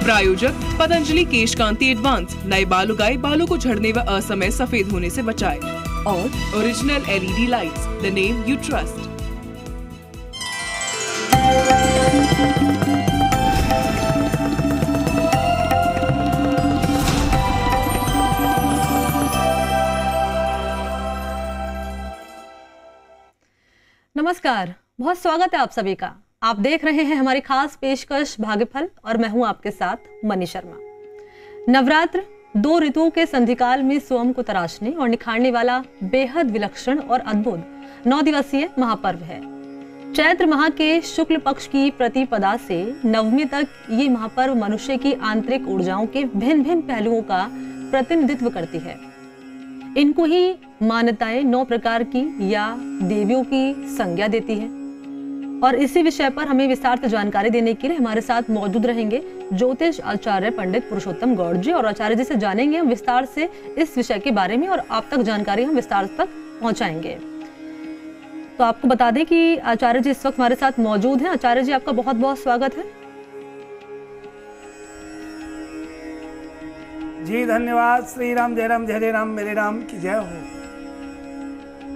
प्रायोजक पतंजलि केश कांति एडवांस, नए बाल उगाए, बालों को झड़ने व असमय सफेद होने से बचाए। और original LED lights, the name you trust. नमस्कार, बहुत स्वागत है आप सभी का। आप देख रहे हैं हमारी खास पेशकश भाग्यफल और मैं हूं आपके साथ मनी शर्मा। नवरात्र 2 ऋतुओं के संधिकाल में स्वयं को तराशने और निखारने वाला बेहद विलक्षण और अद्भुत 9 दिवसीय महापर्व है। चैत्र माह के शुक्ल पक्ष की प्रतिपदा से नवमी तक ये महापर्व मनुष्य की आंतरिक ऊर्जाओं के भिन्न भिन्न पहलुओं का प्रतिनिधित्व करती है। इनको ही मान्यताएं 9 प्रकार की या देवियों की संज्ञा देती है। और इसी विषय पर हमें विस्तार से जानकारी देने के लिए हमारे साथ मौजूद रहेंगे ज्योतिष आचार्य पंडित पुरुषोत्तम गौड़ जी। और आचार्य जी से जानेंगे हम विस्तार से इस विषय के बारे में और आप तक जानकारी हम विस्तार तक पहुंचाएंगे। तो आपको बता दें कि आचार्य जी इस वक्त हमारे साथ मौजूद हैं। आचार्य जी, आपका बहुत बहुत स्वागत है। जी धन्यवाद। श्री राम जय राम, जय जय राम, मेरे राम की जय हो।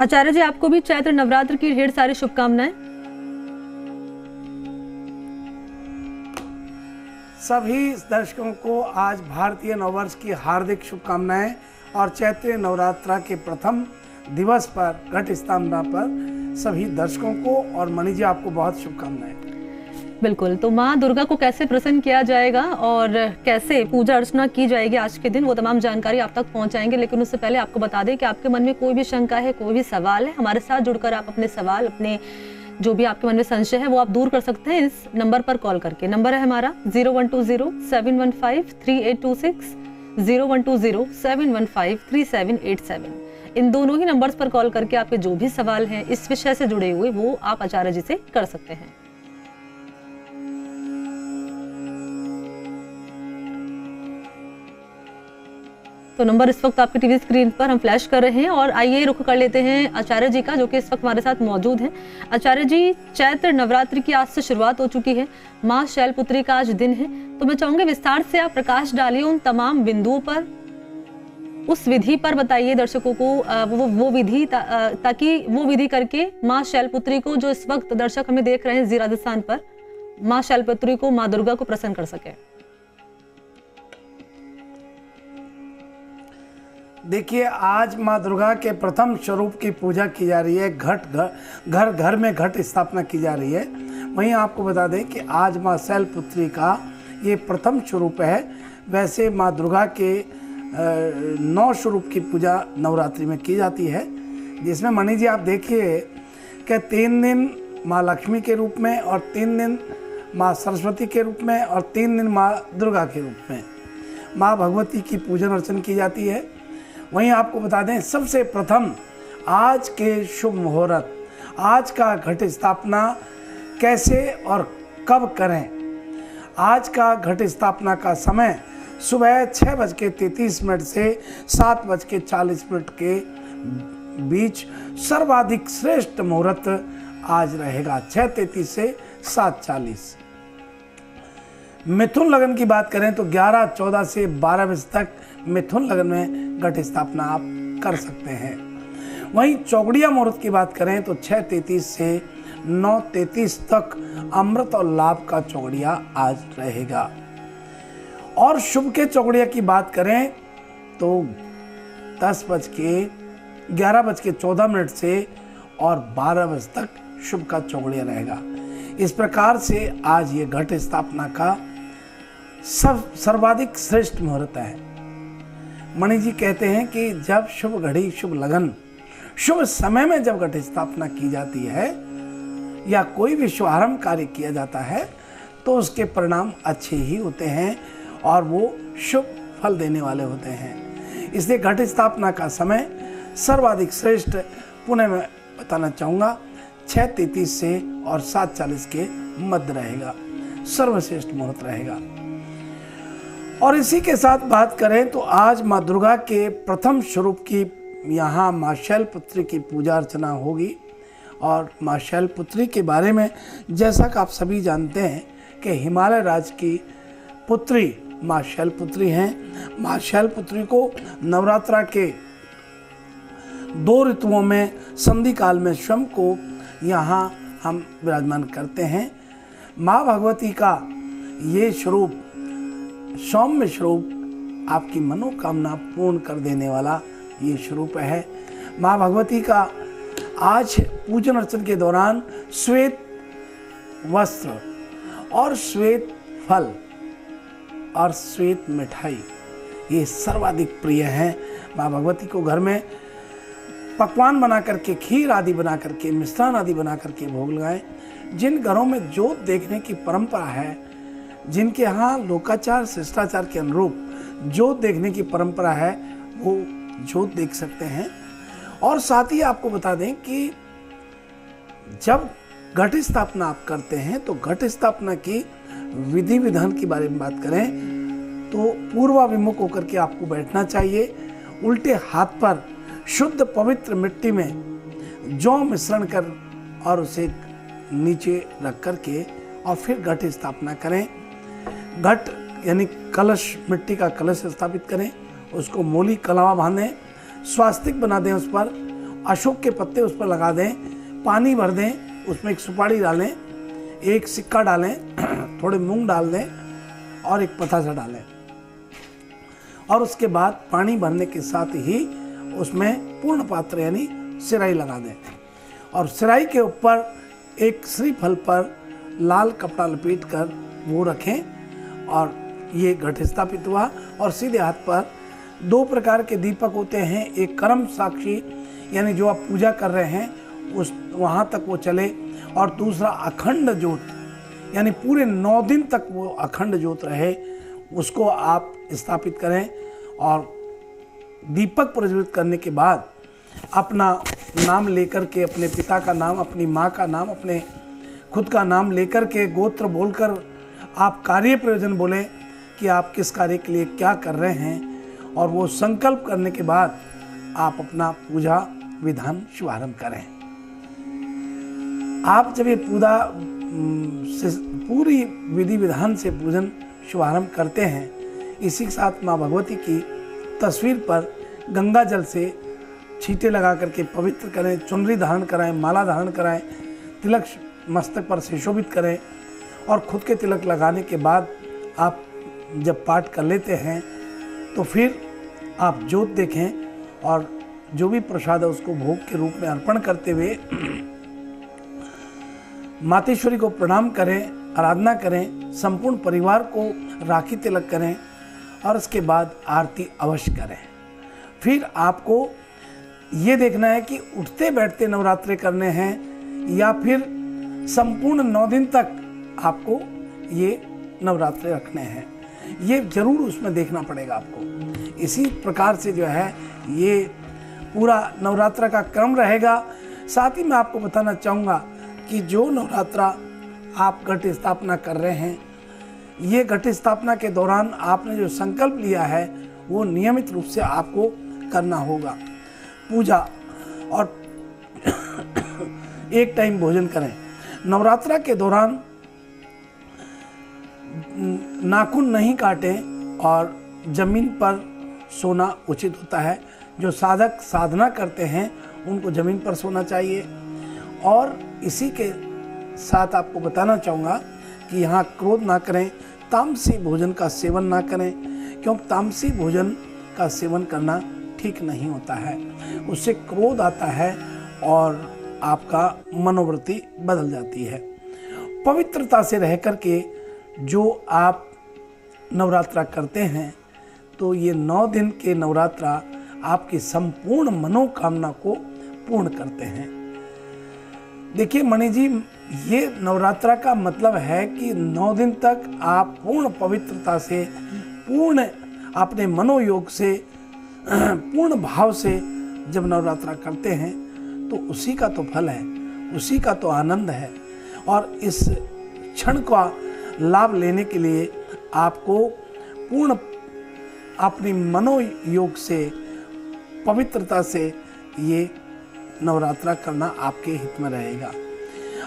आचार्य जी, आपको भी चैत्र नवरात्र की ढेर सारी शुभकामनाएं। सभी दर्शकों को आज भारतीय नववर्ष की हार्दिक शुभकामनाएं और चैत्र नवरात्रा के प्रथम दिवस पर घट स्थापना पर सभी दर्शकों को और मणि जी आपको बहुत शुभकामनाएं। बिल्कुल। तो माँ दुर्गा को कैसे प्रसन्न किया जाएगा और कैसे पूजा अर्चना की जाएगी आज के दिन, वो तमाम जानकारी आप तक पहुंचाएंगे। लेकिन उससे पहले आपको बता दें कि आपके मन में कोई भी शंका है, कोई भी सवाल है, हमारे साथ जुड़कर आप अपने सवाल, अपने जो भी आपके मन में संशय है वो आप दूर कर सकते हैं इस नंबर पर कॉल करके। नंबर है हमारा 0120-715-3826, 0120-715-3787। इन दोनों ही नंबर्स पर कॉल करके आपके जो भी सवाल हैं इस विषय से जुड़े हुए वो आप आचार्य जी से कर सकते हैं। तो नंबर इस वक्त आपकी टीवी स्क्रीन पर हम फ्लैश कर रहे हैं। और आइए रुख कर लेते हैं आचार्य जी का, जो कि इस वक्त हमारे साथ मौजूद हैं। आचार्य जी, चैत्र नवरात्रि की आज से शुरुआत हो चुकी है। माँ शैलपुत्री का आज दिन है, तो मैं चाहूंगी विस्तार से आप प्रकाश डालिए उन तमाम बिंदुओं पर, उस विधि पर बताइए दर्शकों को वो विधि, ताकि वो विधि करके माँ शैलपुत्री को, जो इस वक्त दर्शक हमें देख रहे हैं जी राजस्थान पर, माँ शैलपुत्री को, माँ दुर्गा को प्रसन्न कर सके। देखिए, आज माँ दुर्गा के प्रथम स्वरूप की पूजा की जा रही है। घर घर में घट स्थापना की जा रही है। वहीं आपको बता दें कि आज माँ शैलपुत्री का ये प्रथम स्वरूप है। वैसे माँ दुर्गा के 9 स्वरूप की पूजा नवरात्रि में की जाती है, जिसमें मणि जी आप देखिए कि 3 दिन माँ लक्ष्मी के रूप में और 3 दिन माँ सरस्वती के रूप में और 3 दिन माँ दुर्गा के रूप में माँ भगवती की पूजन अर्चन की जाती है। वहीं आपको बता दें, सबसे प्रथम आज के शुभ मुहूर्त, आज का घट स्थापना कैसे और कब करें। आज का घट स्थापना का समय सुबह 6:33 से 7:40 के बीच सर्वाधिक श्रेष्ठ मुहूर्त आज रहेगा, 6:33 से 7:40। मिथुन लगन की बात करें तो 11:14 से 12 बजे तक मिथुन लगन में घट स्थापना आप कर सकते हैं। वहीं चौगड़िया मुहूर्त की बात करें तो 6:33 से 9:33 तक अमृत और लाभ का चौगड़िया आज रहेगा। और शुभ के चौगड़िया की बात करें तो 11:14 से और 12 बजे तक शुभ का चौगड़िया रहेगा। इस प्रकार से आज ये घट स्थापना का सर्वाधिक श्रेष्ठ मुहूर्त है। मणि जी कहते हैं कि जब शुभ घड़ी, शुभ लगन, शुभ समय में जब घट स्थापना की जाती है या कोई भी शुभारंभ कार्य किया जाता है तो उसके परिणाम अच्छे ही होते हैं और वो शुभ फल देने वाले होते हैं। इसलिए घट स्थापना का समय सर्वाधिक श्रेष्ठ पुनः मैं बताना चाहूँगा 6:33 से और 7:40 के मध्य रहेगा, सर्वश्रेष्ठ मुहूर्त रहेगा। और इसी के साथ बात करें तो आज माँ दुर्गा के प्रथम स्वरूप की यहाँ माँ शैलपुत्री की पूजा अर्चना होगी। और माँ शैलपुत्री के बारे में जैसा कि आप सभी जानते हैं कि हिमालय राज्य की पुत्री माँ शैलपुत्री हैं। माँ शैलपुत्री को नवरात्रा के 2 ऋतुओं में संधि काल में स्वयं को यहाँ हम विराजमान करते हैं। माँ भगवती का ये स्वरूप, सौम्य स्वरूप, आपकी मनोकामना पूर्ण कर देने वाला ये स्वरूप है। माँ भगवती का आज पूजन अर्चन के दौरान श्वेत वस्त्र और श्वेत फल और श्वेत मिठाई ये सर्वाधिक प्रिय हैं। माँ भगवती को घर में पकवान बना करके, खीर आदि बना करके, मिष्ठान आदि बना करके भोग लगाएं। जिन घरों में जोत देखने की परंपरा है, जिनके यहाँ लोकाचार शिष्टाचार के अनुरूप जोत देखने की परंपरा है, वो जोत देख सकते हैं। और साथ ही आपको बता दें कि जब घट स्थापना आप करते हैं तो घट स्थापना की विधि विधान के बारे में बात करें तो पूर्वाभिमुख होकर के आपको बैठना चाहिए। उल्टे हाथ पर शुद्ध पवित्र मिट्टी में जौ मिश्रण कर और उसे नीचे रख करके और फिर घट स्थापना करें। घट यानी कलश, मिट्टी का कलश स्थापित करें, उसको मोली कलावा बांधें, स्वास्तिक बना दें, उस पर अशोक के पत्ते उस पर लगा दें, पानी भर दें, उसमें एक सुपारी डालें, एक सिक्का डालें, थोड़े मूंग डाल दें और एक पतासा डालें। और उसके बाद पानी भरने के साथ ही उसमें पूर्ण पात्र यानी सिराई लगा दें और सिराई के ऊपर एक श्रीफल पर लाल कपड़ा लपेट कर वो रखें और ये घट स्थापित हुआ। और सीधे हाथ पर 2 प्रकार के दीपक होते हैं, एक कर्म साक्षी यानी जो आप पूजा कर रहे हैं उस वहाँ तक वो चले, और दूसरा अखंड ज्योत यानी पूरे 9 दिन तक वो अखंड ज्योत रहे, उसको आप स्थापित करें। और दीपक प्रज्वलित करने के बाद अपना नाम लेकर के, अपने पिता का नाम, अपनी माँ का नाम, अपने खुद का नाम लेकर के, गोत्र बोलकर आप कार्य प्रयोजन बोलें कि आप किस कार्य के लिए क्या कर रहे हैं, और वो संकल्प करने के बाद आप अपना पूजा विधान शुभारंभ करें। आप जब ये पूरी विधि विधान से पूजन शुभारंभ करते हैं, इसी के साथ माँ भगवती की तस्वीर पर गंगा जल से छींटे लगा करके पवित्र करें, चुनरी धारण कराएं, माला धारण कराएं, तिलक मस्तक पर सुशोभित करें। और खुद के तिलक लगाने के बाद आप जब पाठ कर लेते हैं तो फिर आप जोत देखें और जो भी प्रसाद है उसको भोग के रूप में अर्पण करते हुए मातेश्वरी को प्रणाम करें, आराधना करें, संपूर्ण परिवार को राखी तिलक करें और उसके बाद आरती अवश्य करें। फिर आपको ये देखना है कि उठते बैठते नवरात्रे करने हैं या फिर संपूर्ण 9 दिन तक आपको ये नवरात्रे रखने हैं, ये जरूर उसमें देखना पड़ेगा आपको। इसी प्रकार से जो है ये पूरा नवरात्रा का क्रम रहेगा। साथ ही मैं आपको बताना चाहूँगा कि जो नवरात्रा आप घट स्थापना कर रहे हैं, ये घट स्थापना के दौरान आपने जो संकल्प लिया है वो नियमित रूप से आपको करना होगा। पूजा और एक टाइम भोजन करें। नवरात्रा के दौरान नाखून नहीं काटें और जमीन पर सोना उचित होता है। जो साधक साधना करते हैं उनको जमीन पर सोना चाहिए। और इसी के साथ आपको बताना चाहूँगा कि यहाँ क्रोध ना करें, तामसी भोजन का सेवन ना करें, क्योंकि तामसी भोजन का सेवन करना ठीक नहीं होता है, उससे क्रोध आता है और आपका मनोवृत्ति बदल जाती है। पवित्रता से रह कर के जो आप नवरात्रा करते हैं तो ये 9 दिन के नवरात्रा आपकी संपूर्ण मनोकामना को पूर्ण करते हैं। देखिए मणि जी, ये नवरात्रा का मतलब है कि 9 दिन तक आप पूर्ण पवित्रता से, पूर्ण अपने मनोयोग से, पूर्ण भाव से जब नवरात्रा करते हैं तो उसी का तो फल है, उसी का तो आनंद है। और इस क्षण का लाभ लेने के लिए आपको पूर्ण अपनी मनोयोग से, पवित्रता से ये नवरात्रा करना आपके हित में रहेगा।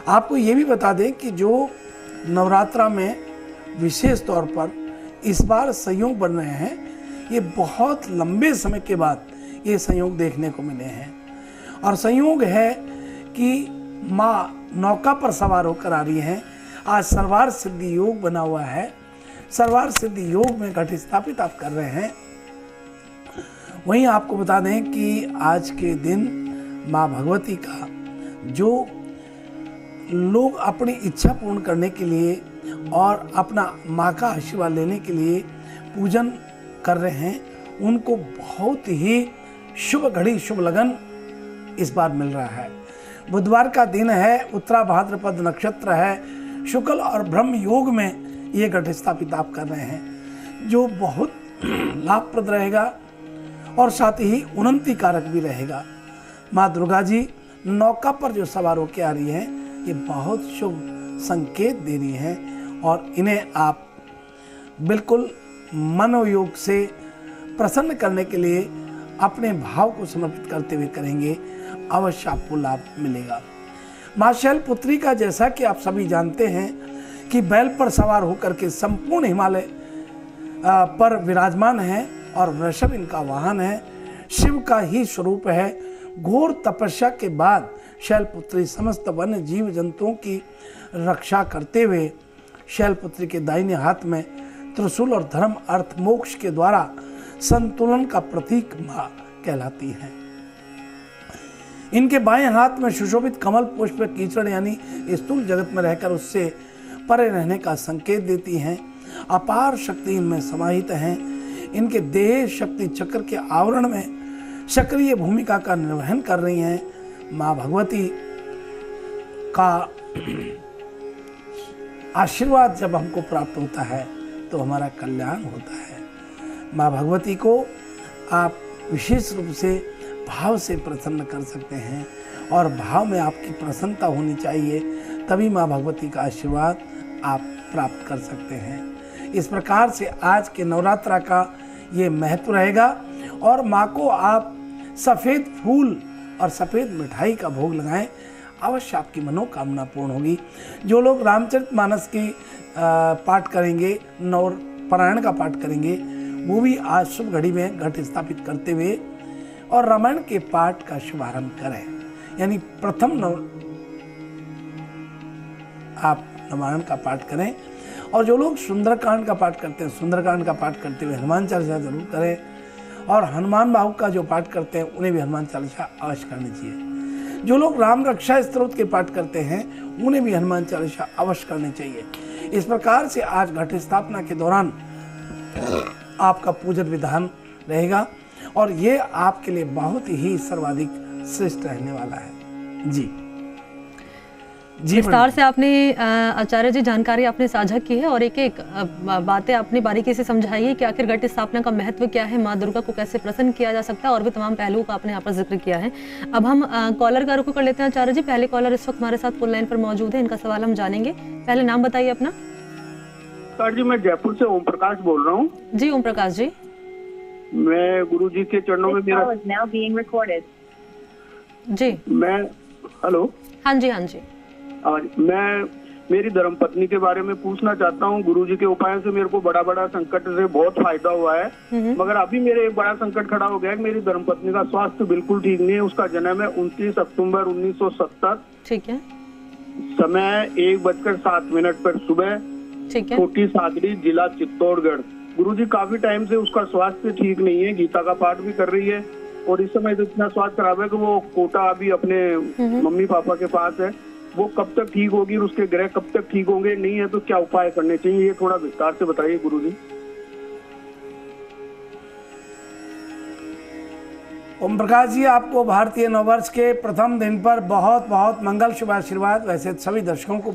आपको ये भी बता दें कि जो नवरात्रा में विशेष तौर पर इस बार संयोग बन रहे हैं, ये बहुत लंबे समय के बाद ये संयोग देखने को मिले हैं। और संयोग है कि माँ नौका पर सवार होकर आ रही हैं। आज सर्वार्थ सिद्धि योग बना हुआ है। सर्वार्थ सिद्धि योग में घट स्थापित आप कर रहे हैं। वहीं आपको बता दें कि आज के दिन माँ भगवती का जो लोग अपनी इच्छा पूर्ण करने के लिए और अपना माँ का आशीर्वाद लेने के लिए पूजन कर रहे हैं, उनको बहुत ही शुभ घड़ी, शुभ लगन इस बार मिल रहा है। बुधवार का दिन है, उत्तरा भाद्रपद नक्षत्र है, शुक्ल और ब्रह्म योग में ये घट स्थापित आप कर रहे हैं, जो बहुत लाभप्रद रहेगा और साथ ही उन्नति कारक भी रहेगा। माँ दुर्गा जी नौका पर जो सवार होकर आ रही हैं, ये बहुत शुभ संकेत दे रही हैं और इन्हें आप बिल्कुल मनोयोग से प्रसन्न करने के लिए अपने भाव को समर्पित करते हुए करेंगे, अवश्य आपको लाभ मिलेगा। माँ शैलपुत्री का जैसा कि आप सभी जानते हैं कि बैल पर सवार होकर के संपूर्ण हिमालय पर विराजमान है और वृषभ इनका वाहन है, शिव का ही स्वरूप है। घोर तपस्या के बाद शैलपुत्री समस्त वन्य जीव जंतुओं की रक्षा करते हुए शैलपुत्री के दाहिने हाथ में त्रिशूल और धर्म अर्थ मोक्ष के द्वारा संतुलन का प्रतीक मां कहलाती है। इनके बाएं हाथ में सुशोभित कमल पुष्प कीचड़ यानी स्थूल जगत में रहकर उससे परे रहने का संकेत देती हैं। अपार शक्ति इनमें समाहित हैं। इनके देह शक्ति चक्र के आवरण में सक्रिय भूमिका का निर्वहन कर रही हैं। माँ भगवती का आशीर्वाद जब हमको प्राप्त होता है तो हमारा कल्याण होता है। माँ भगवती को आप विशेष रूप से भाव से प्रसन्न कर सकते हैं और भाव में आपकी प्रसन्नता होनी चाहिए, तभी माँ भगवती का आशीर्वाद आप प्राप्त कर सकते हैं। इस प्रकार से आज के नवरात्रा का ये महत्व रहेगा और माँ को आप सफ़ेद फूल और सफ़ेद मिठाई का भोग लगाएं, अवश्य आपकी मनोकामना पूर्ण होगी। जो लोग रामचरितमानस की पाठ करेंगे, नवपारायण का पाठ करेंगे, वो भी आज शुभ घड़ी में घट स्थापित करते हुए और रामायण के पाठ का शुभारंभ करें। यानी प्रथम आप रामायण का पाठ करें। और जो लोग सुंदरकांड का पाठ करते हैं, सुंदरकांड का पाठ करते हुए हनुमान चालीसा जरूर करें। और हनुमान बाहु का जो पाठ करते हैं उन्हें भी हनुमान चालीसा अवश्य करनी चाहिए। जो लोग राम रक्षा स्तोत्र के पाठ करते हैं उन्हें भी हनुमान चालीसा अवश्य करनी चाहिए। इस प्रकार से आज घट स्थापना के दौरान आपका पूजन विधान रहेगा और ये आपके लिए बहुत ही सर्वाधिक श्रेष्ठ रहने वाला है। जी विस्तार से आपने आचार्य जी जानकारी आपने साझा की है और एक एक बातें आपने बारीकी से समझाई है कि आखिर घट स्थापना का महत्व क्या है, माँ दुर्गा को कैसे प्रसन्न किया जा सकता है और भी तमाम पहलुओं का आपने यहाँ पर जिक्र किया है। अब हम कॉलर का रुख कर लेते हैं आचार्य जी। पहले कॉलर इस वक्त हमारे साथ फोन लाइन पर मौजूद है, इनका सवाल हम जानेंगे। पहले नाम बताइए अपना। सर जी, मैं जयपुर से ओम प्रकाश बोल रहा हूँ। जी ओम प्रकाश जी। मैं गुरु जी के चरणों में जी मैं हेलो हाँ जी हाँ जी मैं मेरी धर्मपत्नी के बारे में पूछना चाहता हूँ। गुरुजी के उपायों से मेरे को बड़ा संकट से बहुत फायदा हुआ है, मगर अभी मेरे एक बड़ा संकट खड़ा हो गया है। मेरी धर्मपत्नी का स्वास्थ्य बिल्कुल ठीक नहीं है। उसका जन्म है 29 अक्टूबर 1970। ठीक है। समय 1:07 पर सुबह। ठीक है। छोटी सादड़ी, जिला चित्तौड़गढ़। गुरुजी काफी टाइम से उसका स्वास्थ्य ठीक नहीं है। गीता का पाठ भी कर रही है और इस समय तो इतना स्वास्थ्य खराब है कि वो कोटा अभी अपने मम्मी पापा के पास है। वो कब तक ठीक होगी और उसके ग्रह कब तक ठीक होंगे, नहीं है तो क्या उपाय करने चाहिए, ये थोड़ा विस्तार से बताइए गुरुजी। ओम प्रकाश जी, आपको भारतीय नववर्ष के प्रथम दिन पर बहुत बहुत मंगल शुभ आशीर्वाद। वैसे सभी दर्शकों को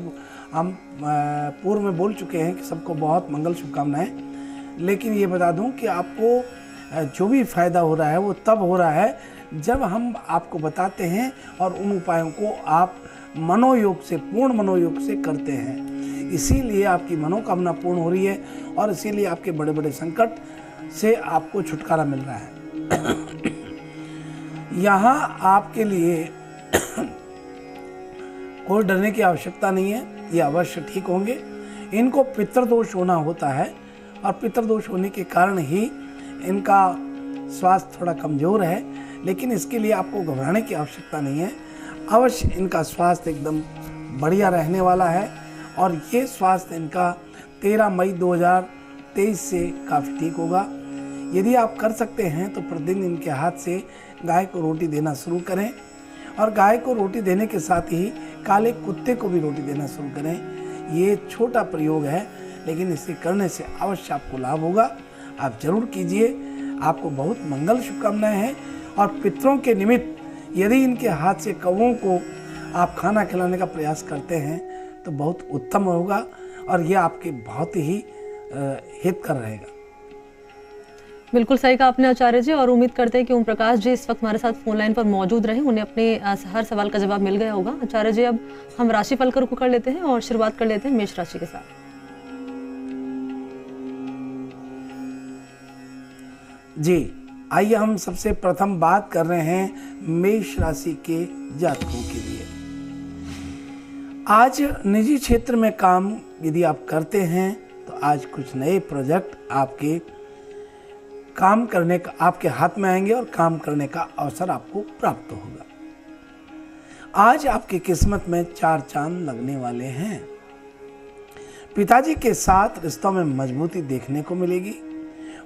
हम पूर्व में बोल चुके हैं कि सबको बहुत मंगल शुभकामनाएं, लेकिन ये बता दूं कि आपको जो भी फायदा हो रहा है वो तब हो रहा है जब हम आपको बताते हैं और उन उपायों को आप मनोयोग से, पूर्ण मनोयोग से करते हैं। इसीलिए आपकी मनोकामना पूर्ण हो रही है और इसीलिए आपके बड़े बड़े संकट से आपको छुटकारा मिल रहा है। यहाँ आपके लिए कोई डरने की आवश्यकता नहीं है, ये अवश्य ठीक होंगे। इनको पितृदोष होना होता है और पितृदोष होने के कारण ही इनका स्वास्थ्य थोड़ा कमज़ोर है, लेकिन इसके लिए आपको घबराने की आवश्यकता नहीं है। अवश्य इनका स्वास्थ्य एकदम बढ़िया रहने वाला है और ये स्वास्थ्य इनका 13 मई 2023 से काफ़ी ठीक होगा। यदि आप कर सकते हैं तो प्रतिदिन इनके हाथ से गाय को रोटी देना शुरू करें और गाय को रोटी देने के साथ ही काले कुत्ते को भी रोटी देना शुरू करें। ये छोटा प्रयोग है, लेकिन इसे करने से अवश्य आपको लाभ होगा। आप जरूर कीजिए। आपको बहुत मंगल शुभकामनाएं हैं। और पितरों के निमित्त यदि इनके हाथ से कौवों को आप खाना खिलाने का प्रयास करते हैं तो बहुत उत्तम होगा और यह आपके बहुत ही हितकर रहेगा। बिल्कुल सही कहा आपने आचार्य जी, और उम्मीद करते हैं कि ओम प्रकाश जी इस वक्त हमारे साथ फोन लाइन पर मौजूद रहे, उन्हें अपने हर सवाल का जवाब मिल गया होगा। आचार्य जी, अब हम राशिफल का रुख कर लेते हैं और शुरुआत कर लेते हैं मेष राशि के साथ। जी, आइए हम सबसे प्रथम बात कर रहे हैं मेष राशि के जातकों के लिए। आज निजी क्षेत्र में काम यदि आप करते हैं तो आज कुछ नए प्रोजेक्ट आपके काम करने का आपके हाथ में आएंगे और काम करने का अवसर आपको प्राप्त होगा। आज आपकी किस्मत में 4 चांद लगने वाले हैं। पिताजी के साथ रिश्तों में मजबूती देखने को मिलेगी।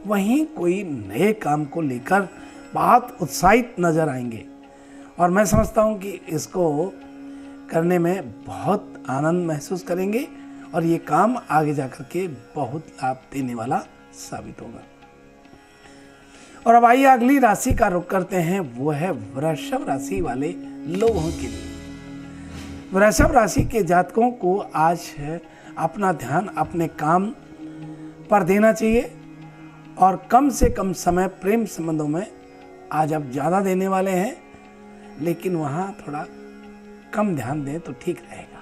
वहीं कोई नए काम को लेकर बहुत उत्साहित नजर आएंगे और मैं समझता हूं कि इसको करने में बहुत आनंद महसूस करेंगे और ये काम आगे जाकर के बहुत लाभ देने वाला साबित होगा। और अब आइए अगली राशि का रुख करते हैं, वो है वृषभ राशि वाले लोगों के लिए। वृषभ राशि के जातकों को आज अपना ध्यान अपने काम पर देना चाहिए और कम से कम समय प्रेम संबंधों में आज आप ज़्यादा देने वाले हैं, लेकिन वहाँ थोड़ा कम ध्यान दें तो ठीक रहेगा,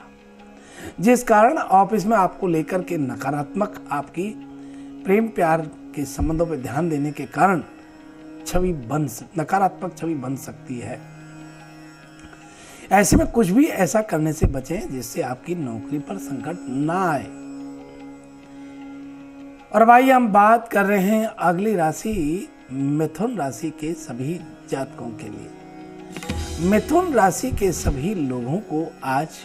जिस कारण ऑफिस में आपको लेकर के नकारात्मक आपकी प्रेम प्यार के संबंधों पर ध्यान देने के कारण नकारात्मक छवि बन सकती है। ऐसे में कुछ भी ऐसा करने से बचें जिससे आपकी नौकरी पर संकट ना आए। और भाई हम बात कर रहे हैं अगली राशि मिथुन राशि के सभी जातकों के लिए। मिथुन राशि के सभी लोगों को आज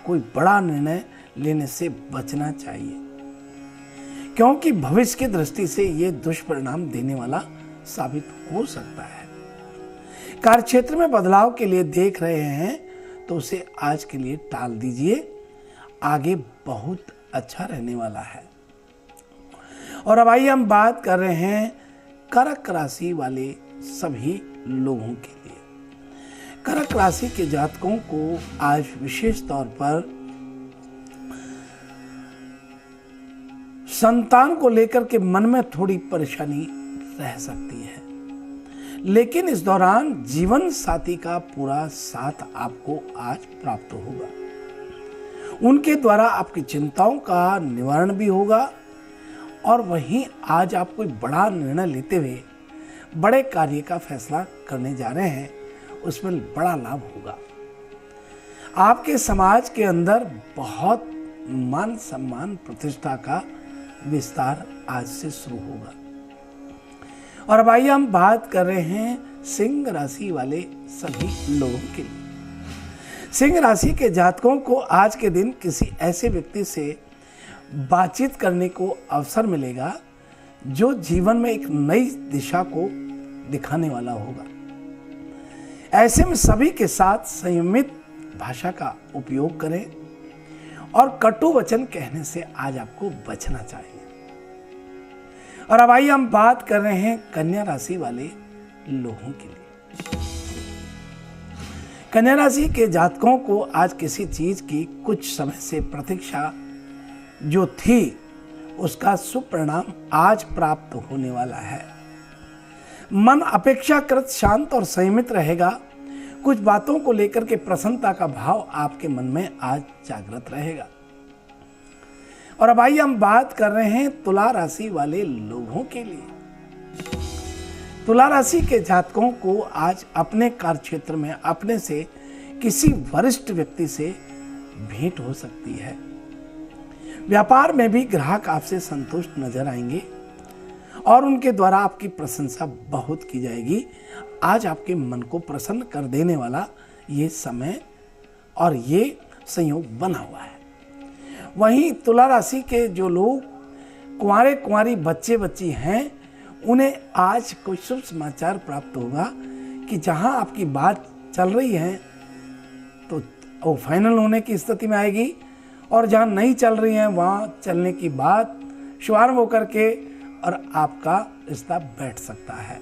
कोई बड़ा निर्णय लेने से बचना चाहिए, क्योंकि भविष्य की दृष्टि से यह दुष्परिणाम देने वाला साबित हो सकता है। कार्य क्षेत्र में बदलाव के लिए देख रहे हैं तो उसे आज के लिए टाल दीजिए, आगे बहुत अच्छा रहने वाला है। और अब आइए हम बात कर रहे हैं कर्क राशि वाले सभी लोगों के लिए। कर्क राशि के जातकों को आज विशेष तौर पर संतान को लेकर के मन में थोड़ी परेशानी रह सकती है, लेकिन इस दौरान जीवन साथी का पूरा साथ आपको आज प्राप्त होगा। उनके द्वारा आपकी चिंताओं का निवारण भी होगा और वहीं आज आप कोई बड़ा निर्णय लेते हुए बड़े कार्य का फैसला करने जा रहे हैं, उसमें बड़ा लाभ होगा। आपके समाज के अंदर बहुत मान सम्मान प्रतिष्ठा का विस्तार आज से शुरू होगा। और अब आइए हम बात कर रहे हैं सिंह राशि वाले सभी लोगों के लिए। सिंह राशि के जातकों को आज के दिन किसी ऐसे व्यक्ति से बातचीत करने को अवसर मिलेगा जो जीवन में एक नई दिशा को दिखाने वाला होगा। ऐसे में सभी के साथ संयमित भाषा का उपयोग करें और कटु वचन कहने से आज आपको बचना चाहिए। और अब आइए हम बात कर रहे हैं कन्या राशि वाले लोगों के लिए। कन्या राशि के जातकों को आज किसी चीज की कुछ समय से प्रतीक्षा जो थी उसका शुभ परिणाम आज प्राप्त होने वाला है। मन अपेक्षाकृत शांत और संयमित रहेगा। कुछ बातों को लेकर के प्रसन्नता का भाव आपके मन में आज जागृत रहेगा। और अब आइए हम बात कर रहे हैं तुला राशि वाले लोगों के लिए। तुला राशि के जातकों को आज अपने कार्य क्षेत्र में अपने से किसी वरिष्ठ व्यक्ति से भेंट हो सकती है। व्यापार में भी ग्राहक आपसे संतुष्ट नजर आएंगे और उनके द्वारा आपकी प्रशंसा बहुत की जाएगी। आज आपके मन को प्रसन्न कर देने वाला ये समय और ये संयोग बना हुआ है। वहीं तुला राशि के जो लोग कुंवारे कुंवारी बच्चे बच्ची हैं, उन्हें आज कोई शुभ समाचार प्राप्त होगा कि जहां आपकी बात चल रही है तो वो फाइनल होने की स्थिति में आएगी, और जहां नहीं चल रही है वहां चलने की बात शुभारंभ होकर के और आपका रिश्ता बैठ सकता है।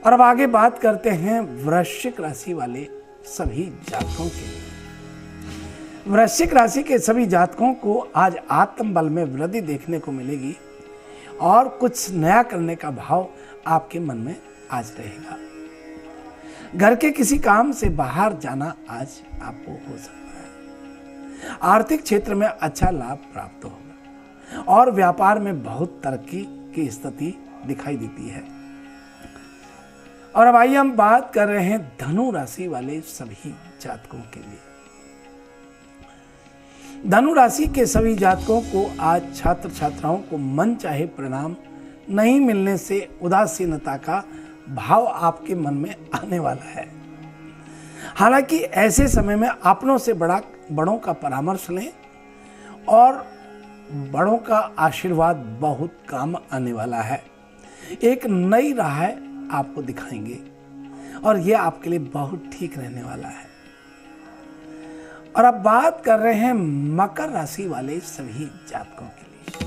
और अब आगे बात करते हैं वृश्चिक राशि वाले सभी जातकों की। वृश्चिक राशि के सभी जातकों को आज आत्मबल में वृद्धि देखने को मिलेगी और कुछ नया करने का भाव आपके मन में आज रहेगा। घर के किसी काम से बाहर जाना आज आपको हो सकता है। आर्थिक क्षेत्र में अच्छा लाभ प्राप्त होगा और व्यापार में बहुत तरक्की की स्थिति दिखाई देती है। और अब आइए हम बात कर रहे हैं धनु राशि वाले सभी जातकों के लिए। धनु राशि के सभी जातकों को आज छात्र छात्राओं को मन चाहे परिणाम नहीं मिलने से उदासीनता का भाव आपके मन में आने वाला है। हालांकि ऐसे समय में अपनों से बड़ों का परामर्श लें और बड़ों का आशीर्वाद बहुत काम आने वाला है। एक नई राह आपको दिखाएंगे और यह आपके लिए बहुत ठीक रहने वाला है। और अब बात कर रहे हैं मकर राशि वाले सभी जातकों के लिए।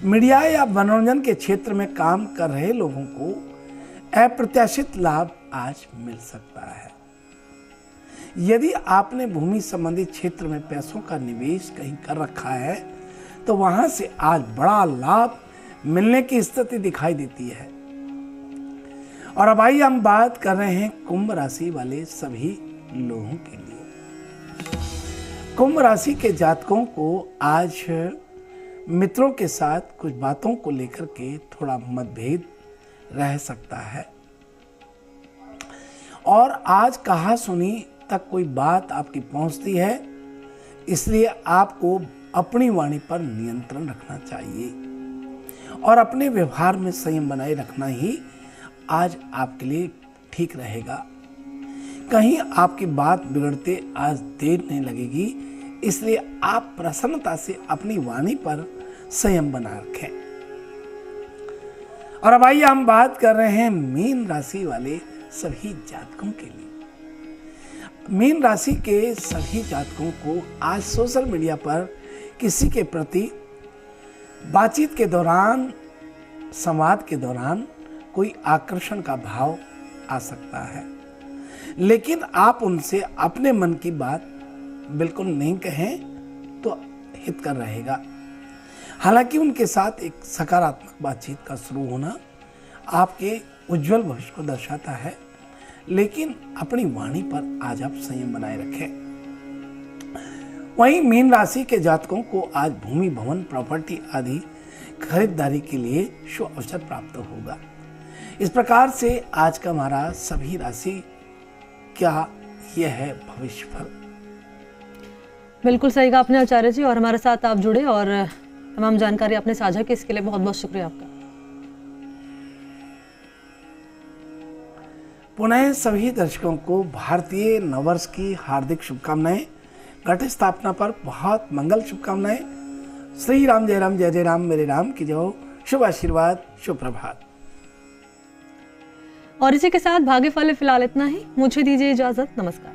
मीडिया या मनोरंजन के क्षेत्र में काम कर रहे लोगों को अप्रत्याशित लाभ आज मिल सकता है। यदि आपने भूमि संबंधी क्षेत्र में पैसों का निवेश कहीं कर रखा है तो वहां से आज बड़ा लाभ मिलने की स्थिति दिखाई देती है। और अब आइए हम बात कर रहे हैं कुंभ राशि वाले सभी लोगों के लिए। कुंभ राशि के जातकों को आज मित्रों के साथ कुछ बातों को लेकर के थोड़ा मतभेद रह सकता है और आज कहा सुनी तक कोई बात आपकी पहुंचती है, इसलिए आपको अपनी वाणी पर नियंत्रण रखना चाहिए और अपने व्यवहार में संयम बनाए रखना ही आज आपके लिए ठीक रहेगा। कहीं आपकी बात बिगड़ते आज देर नहीं लगेगी, इसलिए आप प्रसन्नता से अपनी वाणी पर संयम बना रखें। और अब आइए हम बात कर रहे हैं मीन राशि वाले सभी जातकों के लिए। मीन राशि के सभी जातकों को आज सोशल मीडिया पर किसी के प्रति बातचीत के दौरान, संवाद के दौरान कोई आकर्षण का भाव आ सकता है, लेकिन आप उनसे अपने मन की बात बिल्कुल नहीं कहें तो हितकर रहेगा। हालांकि उनके साथ एक सकारात्मक बातचीत का शुरू होना आपके उज्जवल भविष्य को दर्शाता है, लेकिन अपनी वाणी पर आज आप संयम बनाए रखें। वहीं मीन राशि के जातकों को आज भूमि, भवन, प्रॉपर्टी आदि खरीदारी के लिए शुभ अवसर प्राप्त होगा। इस प्रकार से आज का हमारा सभी राशि क्या यह है भविष्य फल। बिल्कुल सही कहा आपने आचार्य जी, और हमारे साथ आप जुड़े और तमाम जानकारी आपने साझा की, इसके लिए बहुत बहुत शुक्रिया आपका। पुनः सभी दर्शकों को भारतीय नववर्ष की हार्दिक शुभकामनाएं। घट स्थापना पर बहुत मंगल शुभकामनाएं। श्री राम जय राम, जय जय राम, मेरे राम की जय हो। शुभ आशीर्वाद, शुभ प्रभात। और इसी के साथ भाग्य फल फिलहाल इतना ही। मुझे दीजिए इजाजत। नमस्कार।